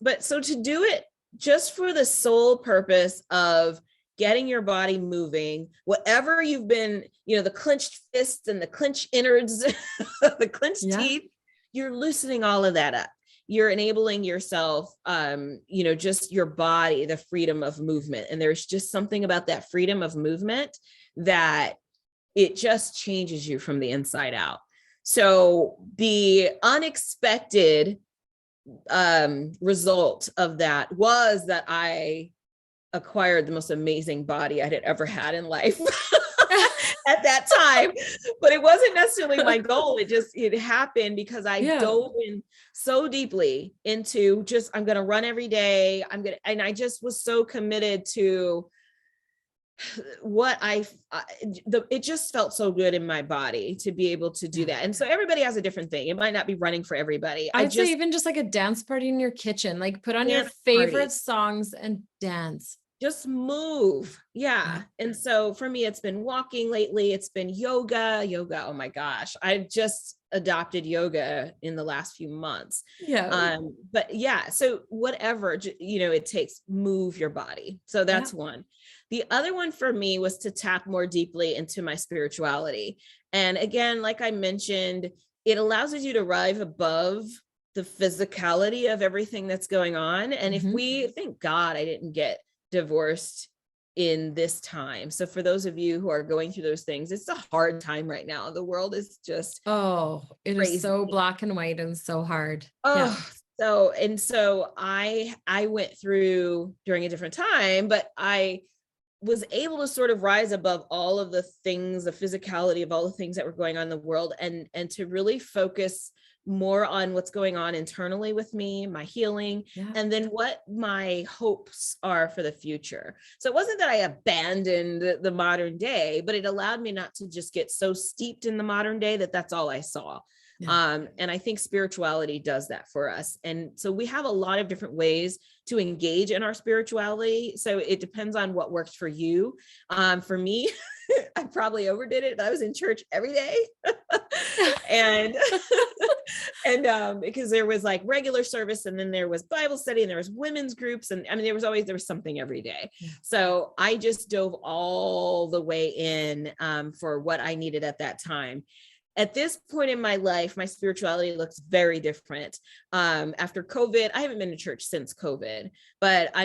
But so to do it just for the sole purpose of getting your body moving, whatever you've been, the clenched fists and the clenched innards, the clenched Yeah. teeth, you're loosening all of that up. You're enabling yourself, just your body, the freedom of movement. And there's just something about that freedom of movement that it just changes you from the inside out. So the unexpected result of that was that I acquired the most amazing body I'd ever had in life at that time, but it wasn't necessarily my goal. It happened because I dove in so deeply into I'm going to run every day. And I just was so committed to what it just felt so good in my body to be able to do that. And so everybody has a different thing. It might not be running for everybody. I'd say even just like a dance party in your kitchen, like put on your favorite songs and dance. Just move. Yeah. And so for me, it's been walking lately. It's been yoga. Oh my gosh. I've just adopted yoga in the last few months. Yeah. But yeah, so whatever, it takes, move your body. So that's one. The other one for me was to tap more deeply into my spirituality. And again, like I mentioned, it allows you to rise above the physicality of everything that's going on. And if we, thank God I didn't get divorced in this time. So for those of you who are going through those things, it's a hard time right now. The world is just it crazy. is so black and white and so hard. So I went through during a different time, but I was able to sort of rise above all of the things, the physicality of all the things that were going on in the world, and to really focus more on what's going on internally with me, my healing, and then what my hopes are for the future. So it wasn't that I abandoned the modern day, but it allowed me not to just get so steeped in the modern day that that's all I saw. And I think spirituality does that for us. And so we have a lot of different ways to engage in our spirituality. So it depends on what works for you. For me, I probably overdid it. I was in church every day. and because there was like regular service, and then there was Bible study, and there was women's groups. And I mean, there was something every day. So I just dove all the way in for what I needed at that time. At this point in my life, my spirituality looks very different. After COVID, I haven't been to church since COVID, but I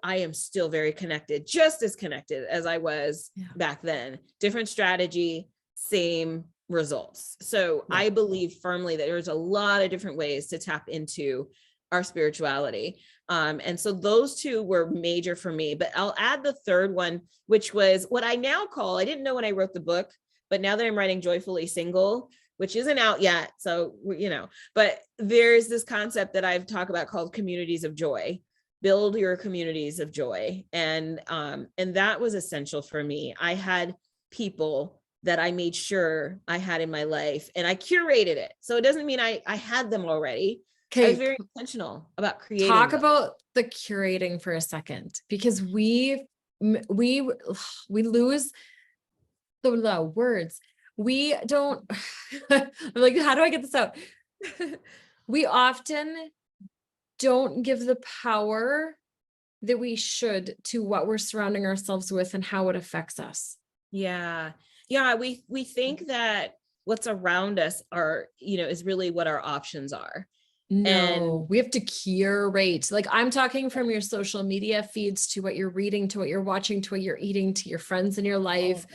am still very connected, just as connected as I was back then. Different strategy, same results. So I believe firmly that there's a lot of different ways to tap into our spirituality. And so those two were major for me, but I'll add the third one, which was what I now call, I didn't know when I wrote the book, but now that I'm writing Joyfully Single, which isn't out yet. So, but there's this concept that I've talked about called communities of joy. Build your communities of joy. And that was essential for me. I had people that I made sure I had in my life, and I curated it. So it doesn't mean I had them already. I was very intentional about creating Talk them. about the curating for a second, because we lose the words. We don't, I'm like, how do I get this out? We often don't give the power that we should to what we're surrounding ourselves with and how it affects us. Yeah. We think that what's around us is really what our options are. No, and we have to curate. Like, I'm talking from your social media feeds to what you're reading, to what you're watching, to what you're eating, to your friends in your life,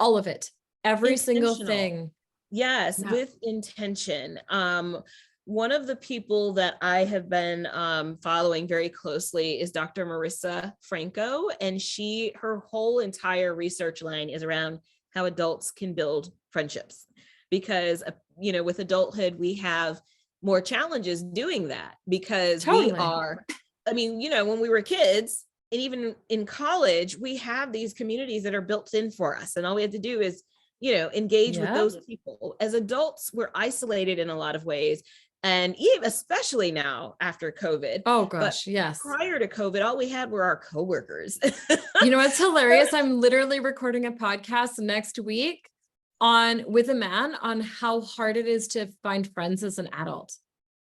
all of it, every single thing. Yes, with intention. One of the people that I have been following very closely is Dr. Marissa Franco, and her whole entire research line is around how adults can build friendships, because with adulthood we have more challenges doing that, because we are, when we were kids and even in college, we have these communities that are built in for us, and all we have to do is engage with those people. As adults, we're isolated in a lot of ways. And even especially now after COVID. Oh gosh, yes. Prior to COVID, all we had were our coworkers. You know what's hilarious? I'm literally recording a podcast next week with a man on how hard it is to find friends as an adult.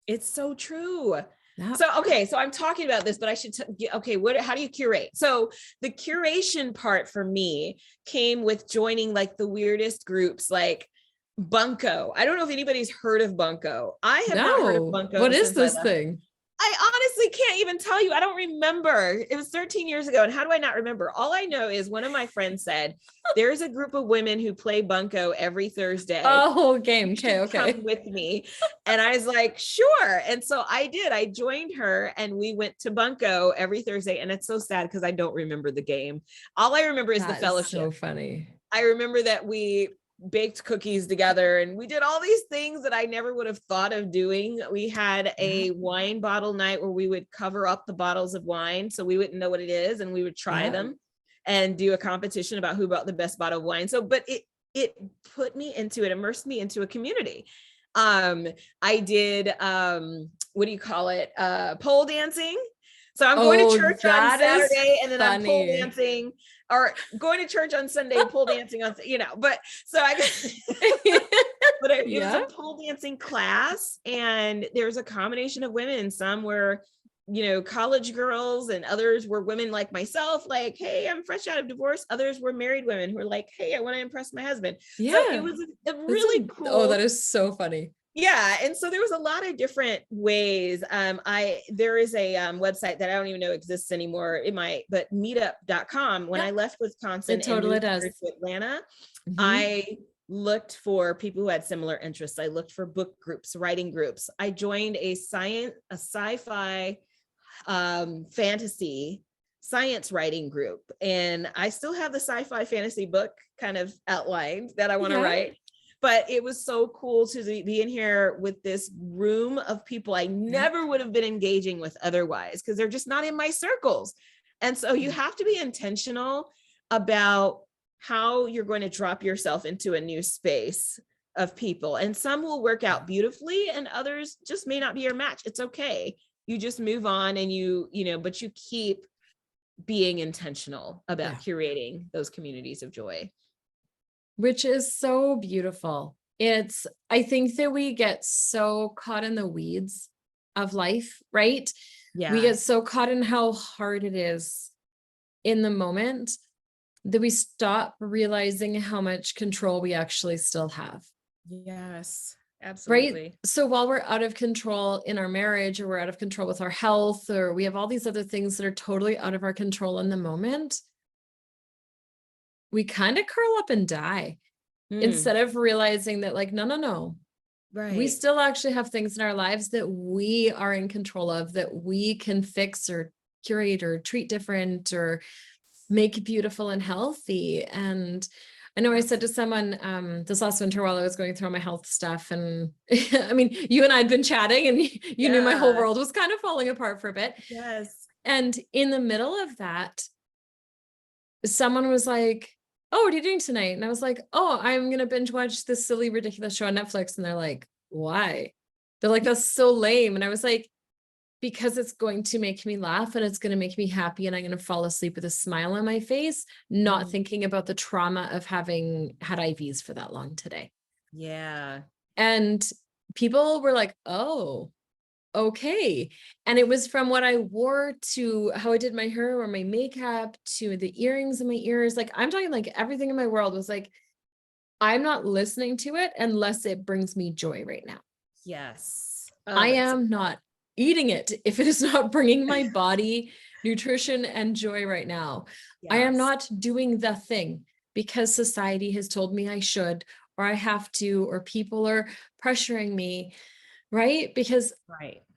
It's so true. Yeah. So, okay, so I'm talking about this, but I should, okay, how do you curate? So the curation part for me came with joining like the weirdest groups, like Bunko. I don't know if anybody's heard of Bunko. I have not heard of No. Bunko What is since I this left. thing? I honestly can't even tell you. I don't remember. It was 13 years ago. And how do I not remember? All I know is one of my friends said, there's a group of women who play Bunko every Thursday. A whole game. You Okay. should come Okay. with me. And I was like, sure. And so I did. I joined her and we went to Bunko every Thursday. And it's so sad because I don't remember the game. All I remember is the That is fellowship. so funny. I remember that we baked cookies together and we did all these things that I never would have thought of doing. We had a wine bottle night where we would cover up the bottles of wine so we wouldn't know what it is, and we would try them and do a competition about who brought the best bottle of wine. So, but it put me into it, immersed me into a community. I did what do you call it? Pole dancing. So I'm going to church on that is Saturday and then I'm pole funny. dancing, or going to church on Sunday, pole dancing on, but so I but it was a pole dancing class, and there's a combination of women. Some were, college girls, and others were women like myself, like, hey, I'm fresh out of divorce. Others were married women who were like, hey, I want to impress my husband. Yeah. So it was a really cool. Oh, that is so funny. Yeah. And so there was a lot of different ways. There is a website that I don't even know exists anymore. It might, but meetup.com. When I left Wisconsin and moved to Atlanta, I looked for people who had similar interests. I looked for book groups, writing groups. I joined a sci-fi, fantasy science writing group. And I still have the sci-fi fantasy book kind of outlined that I want to write. But it was so cool to be in here with this room of people I never would have been engaging with otherwise, because they're just not in my circles. And so you have to be intentional about how you're going to drop yourself into a new space of people. And some will work out beautifully and others just may not be your match. It's okay. You just move on and but you keep being intentional about curating those communities of joy. Which is so beautiful. I think that we get so caught in the weeds of life, right? Yeah. We get so caught in how hard it is in the moment that we stop realizing how much control we actually still have. Yes, absolutely. Right? So while we're out of control in our marriage, or we're out of control with our health, or we have all these other things that are totally out of our control in the moment, we kind of curl up and die instead of realizing that, like, no. Right. We still actually have things in our lives that we are in control of, that we can fix or curate or treat different or make beautiful and healthy. And I know I said to someone this last winter while I was going through all my health stuff, and I mean, you and I had been chatting and you knew my whole world was kind of falling apart for a bit. Yes. And in the middle of that, someone was like, oh, what are you doing tonight? And I was like, oh, I'm going to binge watch this silly, ridiculous show on Netflix. And they're like, why? They're like, that's so lame. And I was like, because it's going to make me laugh and it's going to make me happy. And I'm going to fall asleep with a smile on my face, not thinking about the trauma of having had IVs for that long today. Yeah. And people were like, oh, okay. And it was from what I wore to how I did my hair or my makeup to the earrings in my ears. Like, I'm talking like everything in my world was like, I'm not listening to it unless it brings me joy right now. Yes. I am not eating it if it is not bringing my body nutrition and joy right now. I am not doing the thing because society has told me I should, or I have to, or people are pressuring me. Right? Because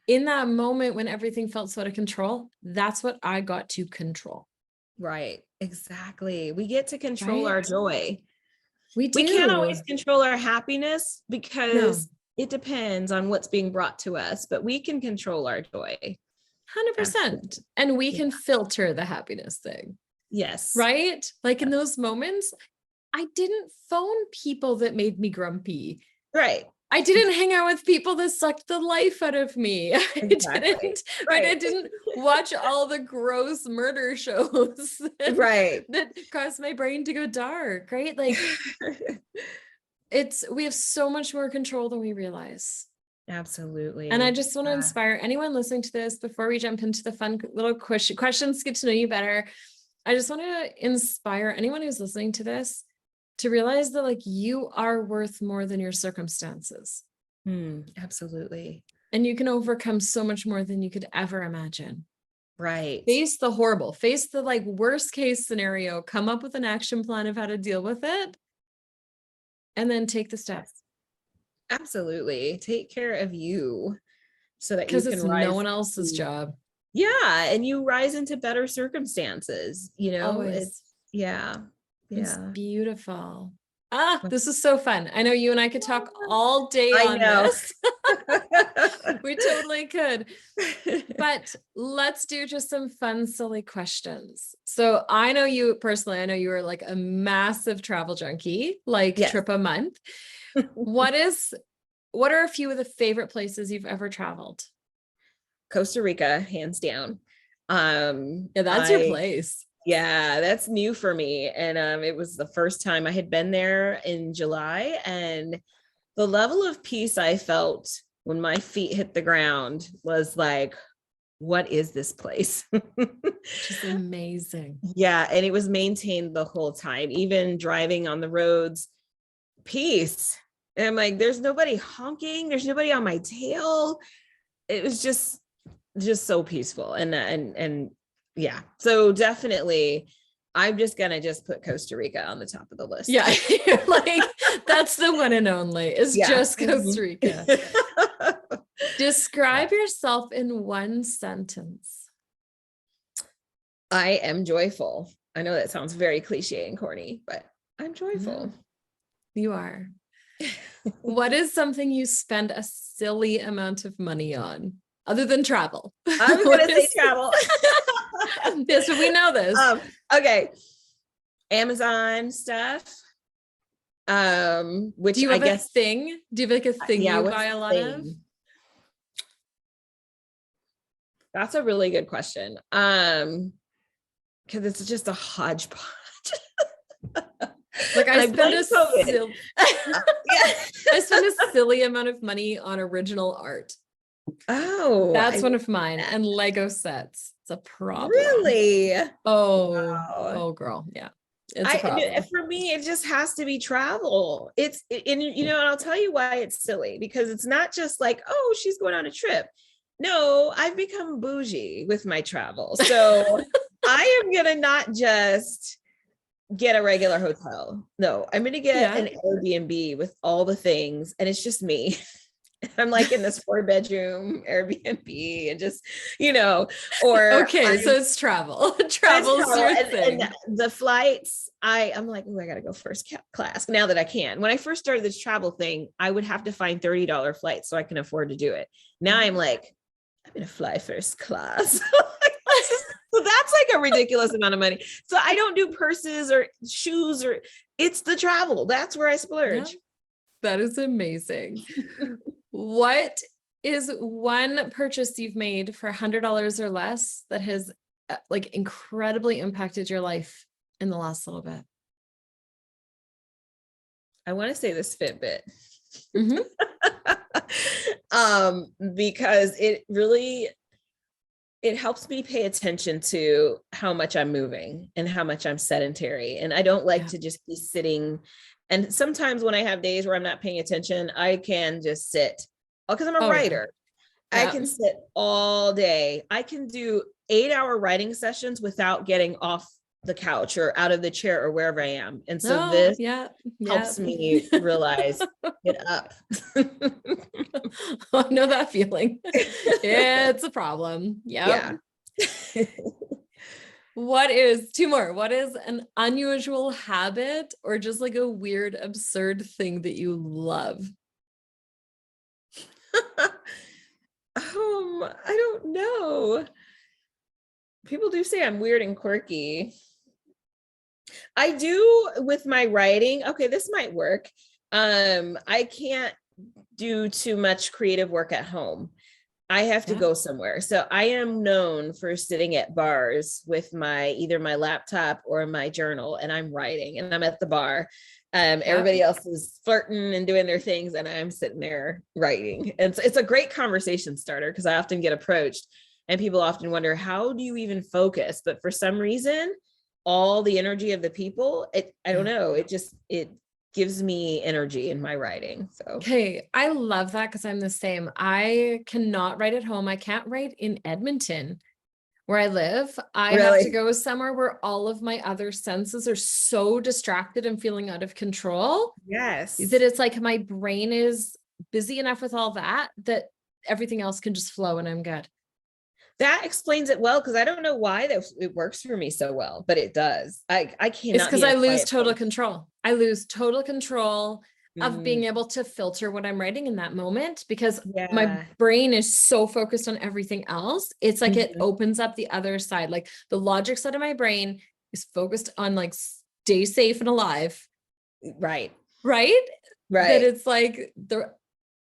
in that moment when everything felt so out of control, that's what I got to control. Right. Exactly. We get to control our joy. We do. We can't always control our happiness because it depends on what's being brought to us, but we can control our joy. 100%. And we can filter the happiness thing. Yes. Right? Like in those moments, I didn't phone people that made me grumpy. Right. I didn't hang out with people that sucked the life out of me. I didn't watch all the gross murder shows that caused my brain to go dark, right? Like we have so much more control than we realize. And I Absolutely. just want to inspire anyone listening to this before we jump into the fun little questions, get to know you better. I just want to inspire anyone who's listening to this to realize that like you are worth more than your circumstances. Absolutely. And you can overcome so much more than you could ever imagine. Right. Face the horrible, face the like worst case scenario, come up with an action plan of how to deal with it, and then take the steps. Absolutely. Take care of you so that you Because can it's no rise. one else's job. Yeah. And you rise into better circumstances, it's, Always. yeah. It's Yeah. beautiful. This is so fun. I know you and I could talk all day I on know. this. We totally could. But let's do just some fun, silly questions. So I know you personally, I know you are like a massive travel junkie, like Yes. trip a month. What are a few of the favorite places you've ever traveled? Costa Rica, hands down. Yeah, that's your place. Yeah, that's new for me. And it was the first time I had been there in July. And the level of peace I felt when my feet hit the ground was like, what is this place? Just amazing. Yeah. And it was maintained the whole time, even driving on the roads, peace. And I'm like, there's nobody honking, there's nobody on my tail. It was just so peaceful. And yeah, so definitely I'm just gonna put Costa Rica on the top of the list. Yeah, like that's the one and only. It's just Costa Rica. Describe yourself in one sentence. I am joyful. I know that sounds very cliche and corny, but I'm joyful. You are. What is something you spend a silly amount of money on other than travel? I was gonna say travel. Yes, but we know this. Okay. Amazon stuff. Which do you have I guess a thing? Do you have like a thing you buy a lot of? That's a really good question. Because it's just a hodgepodge. Like I spend a I spend a silly amount of money on original art. Oh, that's one of mine. And Lego sets. It's a problem. Really? Oh, wow. Oh, girl. Yeah. It's a problem. For me, it just has to be travel. And I'll tell you why it's silly, because it's not just like, oh, she's going on a trip. No, I've become bougie with my travel. So I am going to not just get a regular hotel. No, I'm going to get an Airbnb with all the things. And it's just me. I'm like in this 4-bedroom Airbnb and just, or okay, so it's travel. Travel's your thing. And the flights, I'm like, oh, I gotta go first class now that I can. When I first started this travel thing, I would have to find $30 flights so I can afford to do it. Now I'm like, I'm gonna fly first class. So that's like a ridiculous amount of money. So I don't do purses or shoes, or it's the travel. That's where I splurge. Yeah. That is amazing. What is one purchase you've made for $100 or less that has like incredibly impacted your life in the last little bit? I want to say this Fitbit. Mm-hmm. Because it helps me pay attention to how much I'm moving and how much I'm sedentary. And I don't like to just be sitting. And sometimes when I have days where I'm not paying attention, I can just sit, because I'm a writer. Yeah. I can sit all day. I can do 8-hour writing sessions without getting off the couch or out of the chair or wherever I am. And so this helps me realize, get up. I know that feeling. It's a problem. Yep. Yeah. Two more. What is an unusual habit or just like a weird, absurd thing that you love? I don't know. People do say I'm weird and quirky. I do with my writing. Okay, this might work. I can't do too much creative work at home. I have to Yeah. go somewhere. So I am known for sitting at bars with my either my laptop or my journal, and I'm writing, and I'm at the bar. Yeah. Everybody else is flirting and doing their things, and I'm sitting there writing. And it's a great conversation starter because I often get approached, and people often wonder, how do you even focus? But for some reason, all the energy of the people, I don't Yeah. know, it gives me energy in my writing. So Okay, I love that because I'm the same. I cannot write at home. I can't write in Edmonton where I live. I have to really, go somewhere where all of my other senses are so distracted and feeling out of control that yes. it's like my brain is busy enough with all that that everything else can just flow and I'm good. That explains it well because I don't know why that it works for me so well, but it does. I It's cannot because be in I a lose quiet total place. control. I lose total control of being Mm, able to filter what I'm writing in that moment because my yeah. brain is so focused on everything else. It's like it Mhm. opens up the other side. Like the logic side of my brain is focused on like stay safe and alive, Right. right? That Right. it's like the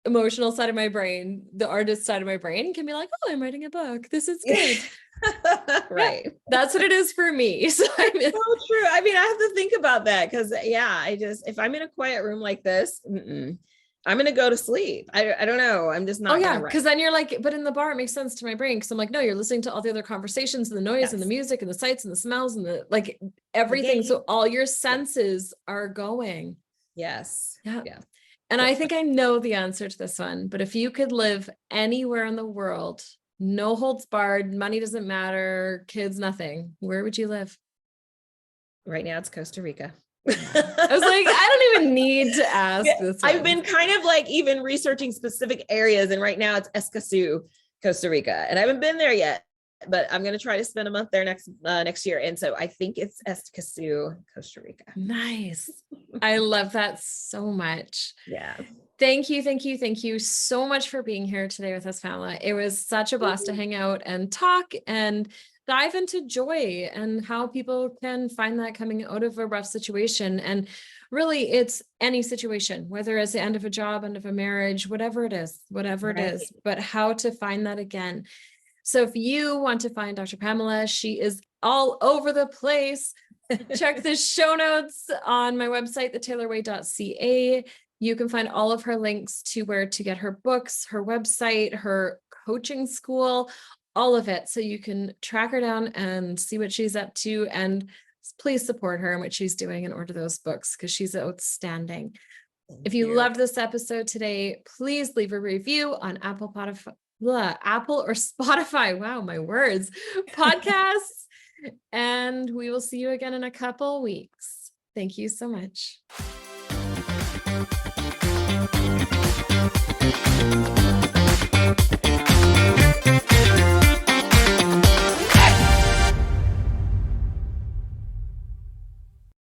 emotional side of my brain, the artist side of my brain can be like, oh, I'm writing a book. This is good. Yeah, Right. that's what it is for me. So I'm It's so true. I mean, I have to think about that because yeah, if I'm in a quiet room like this, I'm gonna go to sleep. I don't know. I'm just oh not yeah, gonna write. because then you're like, but in the bar it makes sense to my brain because I'm like, no, you're listening to all the other conversations and the noise and the Yes. music and the sights and the smells and the like The everything. game. So all your Yeah. senses are going. Yes. Yeah. Yeah. And I That's think fine. I know the answer to this one, but if you could live anywhere in the world, no holds barred, money doesn't matter, kids, nothing, where would you live? Right now it's Costa Rica. Yeah. I was like, I don't even need to Yeah, ask this I've one. been kind of like even researching specific areas, and right now it's Escazú, Costa Rica, and I haven't been there yet, but I'm going to try to spend a month there next year, and so I think it's Escazú, Costa Rica. Nice. I love that so much. Yeah. Thank you, thank you, thank you so much for being here today with us, Pamela. It was such a blast to hang out and talk and dive into joy and how people can find that coming out of a rough situation. And really, it's any situation, whether it's the end of a job, end of a marriage, whatever it Right. is, but how to find that again. So if you want to find Dr. Pamela, she is all over the place. Check the show notes on my website, thetaylorway.ca. You can find all of her links to where to get her books, her website, her coaching school, all of it. So you can track her down and see what she's up to. And please support her and what she's doing and order those books because she's outstanding. If Thank you you. loved this episode today, please leave a review on Apple or Spotify. Wow, my words. Podcasts. And we will see you again in a couple weeks. Thank you so much.